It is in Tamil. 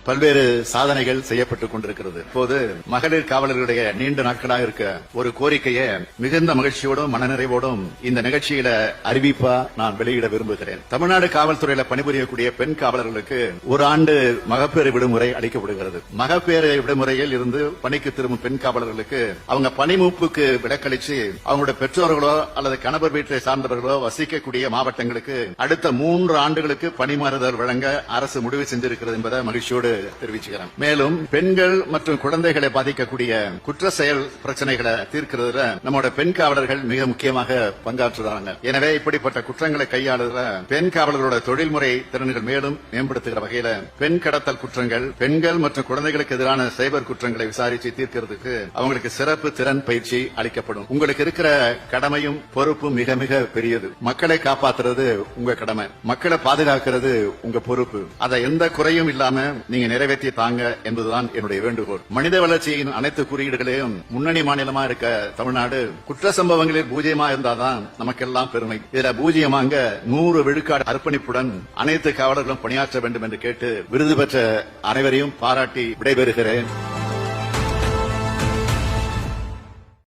பல்வேறு சாதனைகள் செய்யப்பட்டுக் கொண்டிருக்கிறது. இப்போது மகளிர் காவலர்களுடைய நீண்ட நாட்களாக இருக்க ஒரு கோரிக்கையை மிகுந்த மகிழ்ச்சியோடும் மனநிறைவோடும் இந்த நிகழ்ச்சியில அறிவிப்பா நான் வெளியிட விரும்புகிறேன். தமிழ்நாடு காவல்துறையில பணிபுரியக்கூடிய பெண் காவலர்களுக்கு ஒரு ஆண்டு மகப்பேறு விடுமுறை அளிக்கப்படுகிறது. மகப்பேறு விடுமுறையில் இருந்து பணிக்கு திரும்பும் பெண் காவலர்களுக்கு அவங்க பணிமூப்புக்கு விலக்களிச்சு அவங்களுடைய பெற்றோர்களோ அல்லது கணவர் வீட்டை சார்ந்தவர்களோ வசிக்கக்கூடிய மாவட்டங்களுக்கு அடுத்த 3 ஆண்டுகளுக்கு பணிமாறுதல் வழங்க அரசு முடிவு செஞ்சிருக்கிறது என்பதை மகிழ்ச்சியோடு தெரிவிச்சுக்கிறேன். மேலும் பெண்கள் மற்றும் குழந்தைகளை பாதிக்கக்கூடிய குற்ற செயல் பிரச்சனைகளை தீர்க்கிறதுல நம்முடைய பெண் காவலர்கள் மிக முக்கியமாக பங்காற்றுறாங்க. எனவே இப்படிப்பட்ட குற்றங்களை கையாளுகிற பெண் காவலர்களோட தொழில்முறை திறன்கள் மேலும் மேம்படுத்துகிற வகையில பெண் கடத்தல் குற்றங்கள், பெண்கள் மற்றும் குழந்தைகளுக்கு எதிரான சைபர் குற்றங்களை விசாரித்து தீர்க்கிறதுக்கு அவங்களுக்கு சிறப்பு திறன் பயிற்சி அளிக்கப்படும். உங்களுக்கு இருக்கிற கடமையும் பொறுப்பும் மிக மிக பெரியது. மக்களை காப்பாற்றுறது உங்க கடமை, மக்களை பாதுகாக்கிறது உங்க பொறுப்பு. அதை எந்த குறையும் இல்லாம நீங்க நிறைவேற்றி தாங்க என்பதுதான் என்னுடைய வேண்டுகோள். மனித வளர்ச்சியின் அனைத்து குறியீடுகளையும் முன்னணி மாநிலமா இருக்க தமிழ்நாடு குற்ற சம்பவங்களில் பூஜ்ஜியமா இருந்தாதான் நமக்கெல்லாம் பெருமை. இதுல பூஜ்ஜியமாங்க 100 விழுக்காடு அர்ப்பணிப்புடன் அனைத்து காவலர்களும் பணியாற்ற வேண்டும் என்று கேட்டு விருது பெற்ற அனைவரையும் பாராட்டி விடைபெறுகிறேன்.